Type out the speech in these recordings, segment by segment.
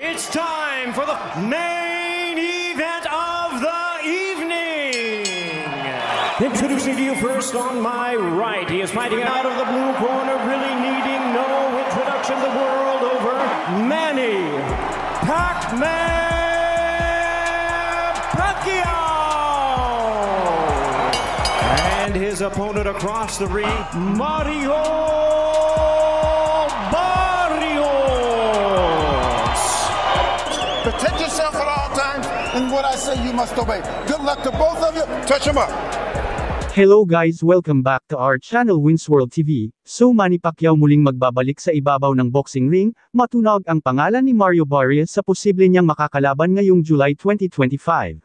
It's time for the main event of the evening. Introducing to you first on my right, he is fighting out of the blue corner, really needing no introduction the world over, Manny Pac-Man Pacquiao. And his opponent across the ring, Mario Barrios. Protect yourself at all times, and what I say you must obey. Good luck to both of you. Touch them up. Hello guys, welcome back to our channel Wins World TV. So Manny Pacquiao muling magbabalik sa ibabaw ng boxing ring, matunog ang pangalan ni Mario Barrios sa posible niyang makakalaban ngayong July 2025.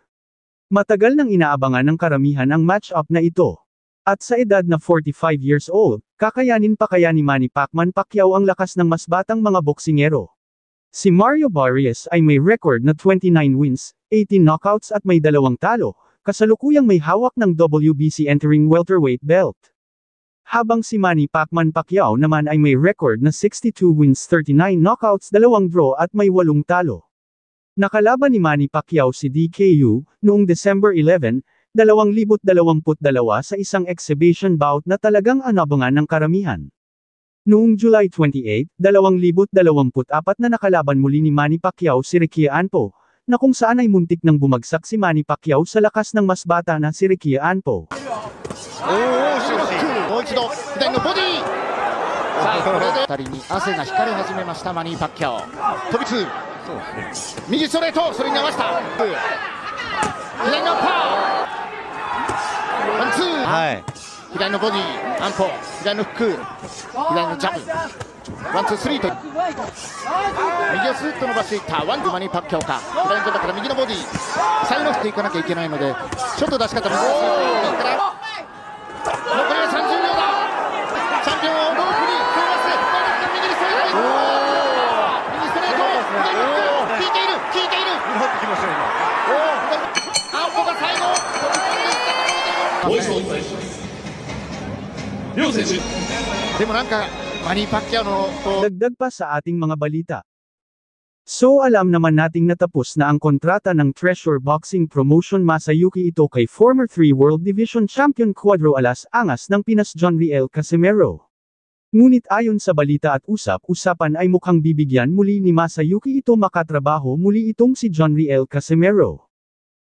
Matagal nang inaabangan ng karamihan ang match-up na ito. At sa edad na 45 years old, kakayanin pa kaya ni Manny Pacman Pacquiao ang lakas ng mas batang mga boksingero? Si Mario Barrios ay may record na 29 wins, 18 knockouts at may 2 talo. Kasalukuyang may hawak ng WBC entering welterweight belt. Habang si Manny Pacman Pacquiao naman ay may record na 62 wins 39 knockouts 2 draw at may 8 talo. Nakalaban ni Manny Pacquiao si DKU, noong December 11, 2022 sa isang exhibition bout na talagang anabangan ng karamihan. Noong July 28, 2024 na nakalaban muli ni Manny Pacquiao si Ricky Anpo, na kung saan ay muntik nang bumagsak si Manny Pacquiao sa lakas ng mas bata na si Ricky Anpo. もう一度左のボディさあこれで2人に汗が光り始めましたマニー・パッキャオ飛びつ右ストレートそれに合わせた左のパーワンツー、はい、左のボディアンポ左のフック左のジャブワンツースリーと右をスーッと伸ばしていったワンツーマニー・パッキャオか左のジャブから右のボディ最後の振っていかなきゃいけないのでちょっと出し方難しいというから残りは30秒だチャンピオンをロープに通過して右にストレート右ストレート左フック効いている効いている入ってきました今アンポが最後でもなんかマニー・パッキャオの Dagdag pa sa ating mga balita. So alam naman nating natapos na ang kontrata ng Treasure Boxing Promotion Masayuki Ito kay former 3 World Division Champion Cuadro Alas Angas ng Pinas John Riel Casimero. Ngunit ayon sa balita at usap-usapan ay mukhang bibigyan muli ni Masayuki Ito makatrabaho muli itong si John Riel Casimero.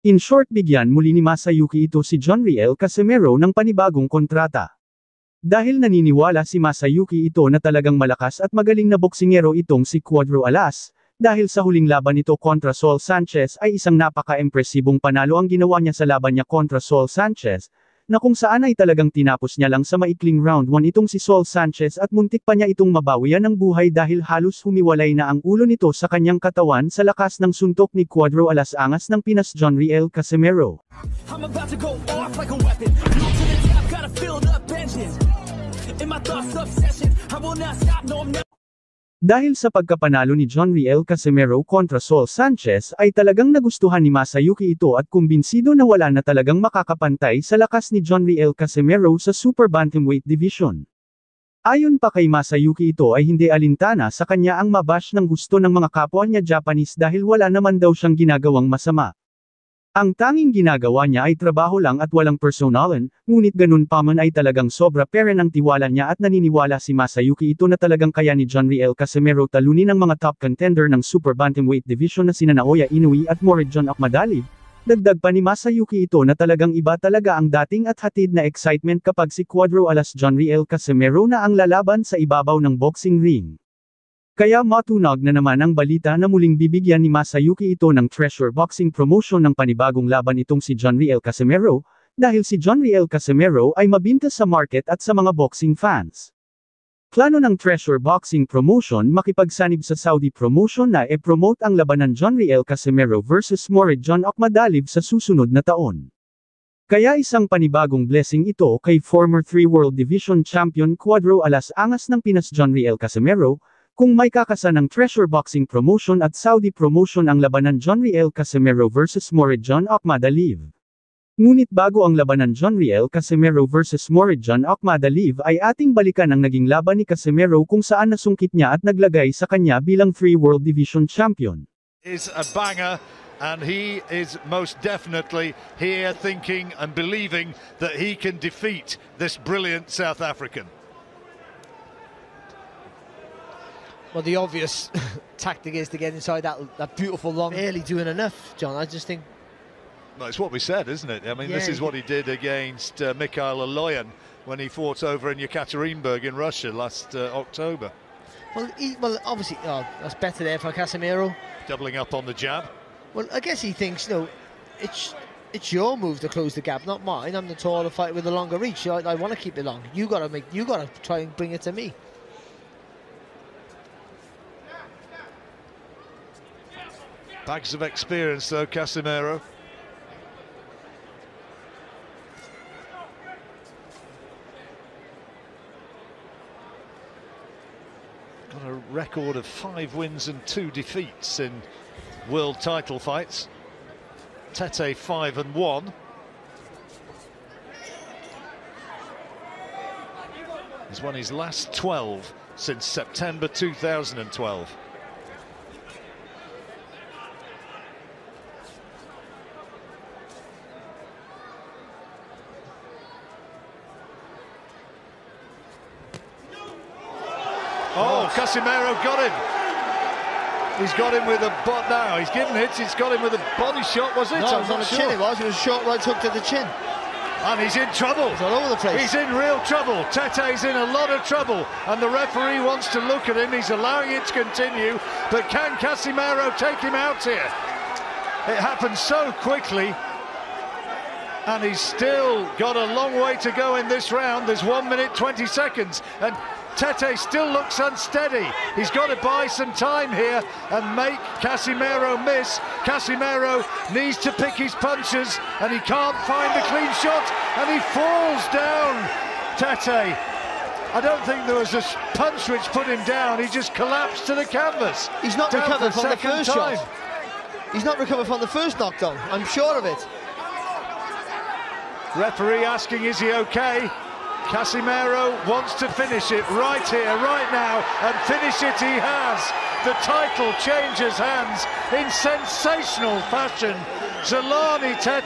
In short, bigyan muli ni Masayuki Ito si John Riel Casimero ng panibagong kontrata. Dahil naniniwala si Masayuki Ito na talagang malakas at magaling na boksingero itong si Cuadro Alas, dahil sa huling laban nito kontra Saul Sanchez ay isang napaka-impresibong panalo ang ginawa niya sa laban niya kontra Saul Sanchez, na kung saan ay talagang tinapos niya lang sa maikling round 1 itong si Saul Sanchez at muntik pa niya itong mabawian ng buhay dahil halos humiwalay na ang ulo nito sa kanyang katawan sa lakas ng suntok ni Cuadro Alas Angas ng Pinas John Riel Casimero. I'm about to go off like a weapon. Look to the top, gotta fill the engine. In my thoughts obsession, I will not stop, no I'm not. Dahil sa pagkapanalo ni John Riel Casimero kontra Saul Sanchez ay talagang nagustuhan ni Masayuki Ito at kumbinsido na wala na talagang makakapantay sa lakas ni John Riel Casimero sa Super Bantamweight Division. Ayon pa kay Masayuki Ito ay hindi alintana sa kanya ang mabash ng gusto ng mga kapwa niya Japanese dahil wala naman daw siyang ginagawang masama. Ang tanging ginagawa niya ay trabaho lang at walang personalan, ngunit ganun pa man ay talagang sobra peren ang tiwala niya at naniniwala si Masayuki Ito na talagang kaya ni John Riel Casimero talunin ang mga top contender ng Super Bantamweight Division na sina Naoya Inoue at Muridjan Akhmadalib. Dagdag pa ni Masayuki Ito na talagang iba talaga ang dating at hatid na excitement kapag si Cuadro Alas John Riel Casimero na ang lalaban sa ibabaw ng boxing ring. Kaya matunog na naman ang balita na muling bibigyan ni Masayuki Ito ng Treasure Boxing Promotion ng panibagong laban itong si John Riel Casimero, dahil si John Riel Casimero ay mabinta sa market at sa mga boxing fans. Plano ng Treasure Boxing Promotion makipagsanib sa Saudi Promotion na e-promote ang labanan John Riel Casimero vs Muridjan Akhmadalib sa susunod na taon. Kaya isang panibagong blessing ito kay former 3 World Division Champion Cuadro Alas Angas ng Pinas John Riel Casimero, kung may kakasa ng Treasure Boxing Promotion at Saudi Promotion ang labanan John Riel Casimero vs Muridjan Akhmadalib. Ngunit bago ang labanan John Riel Casimero vs Muridjan Akhmadalib ay ating balikan ang naging laban ni Casimero kung saan nasungkit niya at naglagay sa kanya bilang 3 World Division Champion. Is a banger, and he is most definitely here thinking and believing that he can defeat this brilliant South African. Well, the obvious tactic is to get inside that beautiful long. Barely doing enough, John. I just think. Well, it's what we said, isn't it? I mean, Yeah, this is what he did against Mikhail Aloyan when he fought over in Yekaterinburg in Russia last October. Well, obviously, that's better there for Casemiro. Doubling up on the jab. Well, I guess he thinks, it's your move to close the gap, not mine. I'm the taller fighter with the longer reach. I want to keep it long. You gotta try and bring it to me. Bags of experience, though, Casemiro. Got a record of 5 wins and 2 defeats in world title fights. Tete 5-1. He's won his last 12 since September 2012. Oh, Casemiro got him. He's got him with a butt now. He's getting hits. He's got him with a body shot, was it? No, it was on the chin. It was a short right hook to the chin. And he's in trouble. He's all over the place. He's in real trouble. Tete's in a lot of trouble. And the referee wants to look at him. He's allowing it to continue. But can Casemiro take him out here? It happened so quickly. And he's still got a long way to go in this round. There's 1 minute 20 seconds. And Tete still looks unsteady. He's got to buy some time here and make Casemiro miss. Casemiro needs to pick his punches and he can't find the clean shot and he falls down. Tete, I don't think there was a punch which put him down. He just collapsed to the canvas. He's not recovered from the first shot. He's not recovered from the first knockdown. I'm sure of it. Referee asking, is he okay? Casemiro wants to finish it right here, right now, and finish it he has. The title changes hands in sensational fashion. Zolani Tete.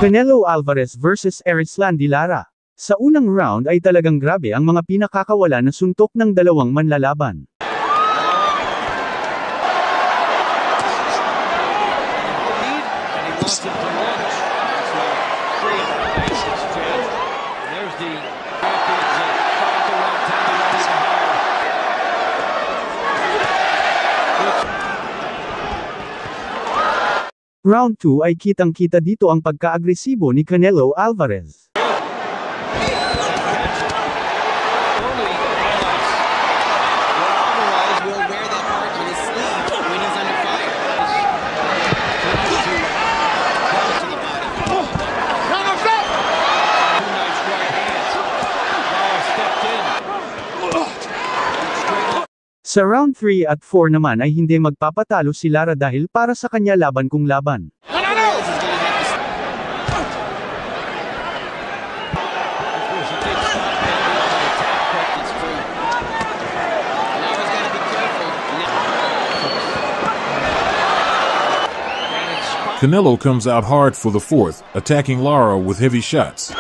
Canelo Alvarez versus Erislandy Lara. Sa unang round ay talagang grabe ang mga pinakakawala na suntok ng dalawang manlalaban. Round 2 ay kitang-kita dito ang pagka-agresibo ni Canelo Alvarez. Sa round 3 at 4 naman ay hindi magpapatalo si Lara dahil para sa kanya laban kung laban. Canelo comes out hard for the fourth, attacking Lara with heavy shots.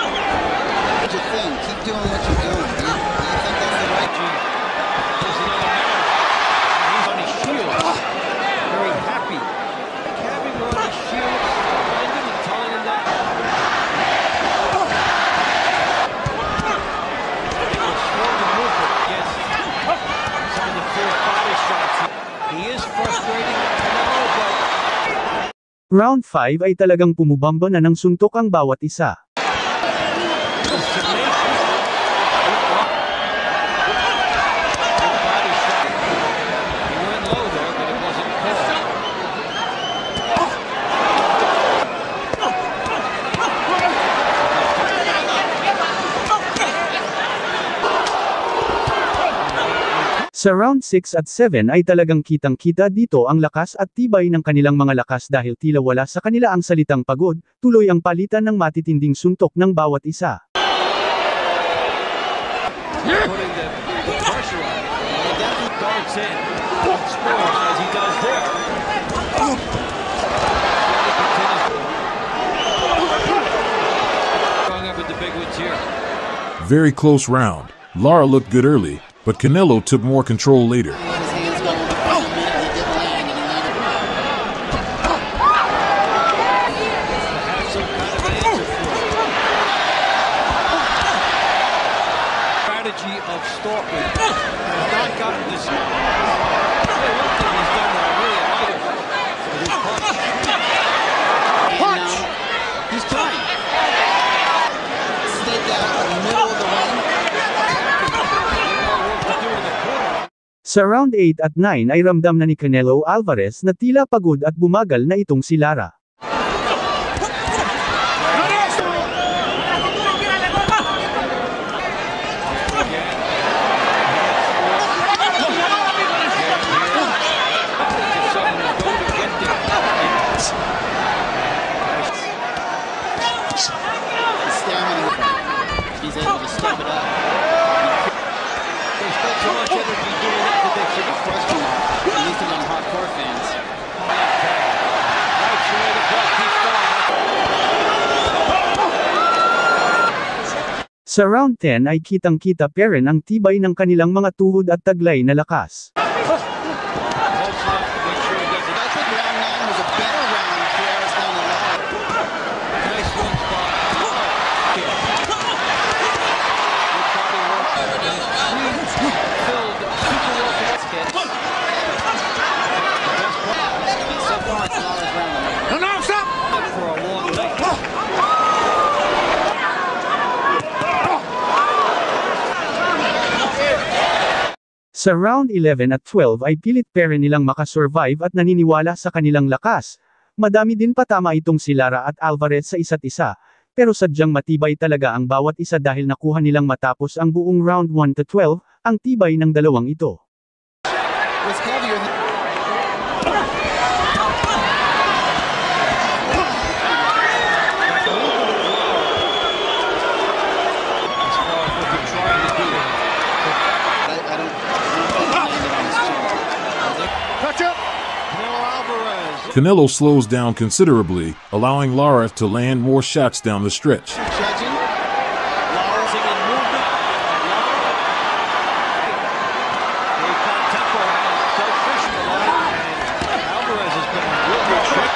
Round 5 ay talagang pumubamba na ng suntok ang bawat isa. Sa round 6 at 7 ay talagang kitang-kita dito ang lakas at tibay ng kanilang mga lakas dahil tila wala sa kanila ang salitang pagod, tuloy ang palitan ng matitinding suntok ng bawat isa. Very close round. Lara looked good early, but Canelo took more control later. Strategy of stalking. Punch! He's trying. Stay down in the middle of the ring. Sa round 8 at 9 ay ramdam na ni Canelo Alvarez na tila pagod at bumagal na itong si Lara. He's able to step it up. They spent so much energy doing that that they should have Question mark, at least among hardcore fans. Right, so the clock keeps going. Sa round 10 ay kitang-kita pa rin ang tibay ng kanilang mga tuhod at taglay na lakas. I think round 9 was a better round for Arizona Lara. Nice one spot. Filled super well hits. So far, it's Lara's round. No, stop! For a long night. Sa round 11 at 12 ay pilit pa rin nilang makasurvive at naniniwala sa kanilang lakas. Madami din patama itong si Lara at Alvarez sa isa't isa, pero sadyang matibay talaga ang bawat isa dahil nakuha nilang matapos ang buong round 1 to 12, ang tibay ng dalawang ito. Was heavier than... Canelo slows down considerably, allowing Lara to land more shots down the stretch. Judging, Lara's in movement. They've got tempo quite efficient. Alvarez has been a real good trick.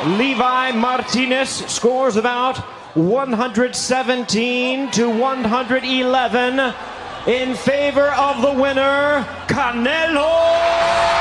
Levi Martinez scores about 117 to 111 in favor of the winner, Canelo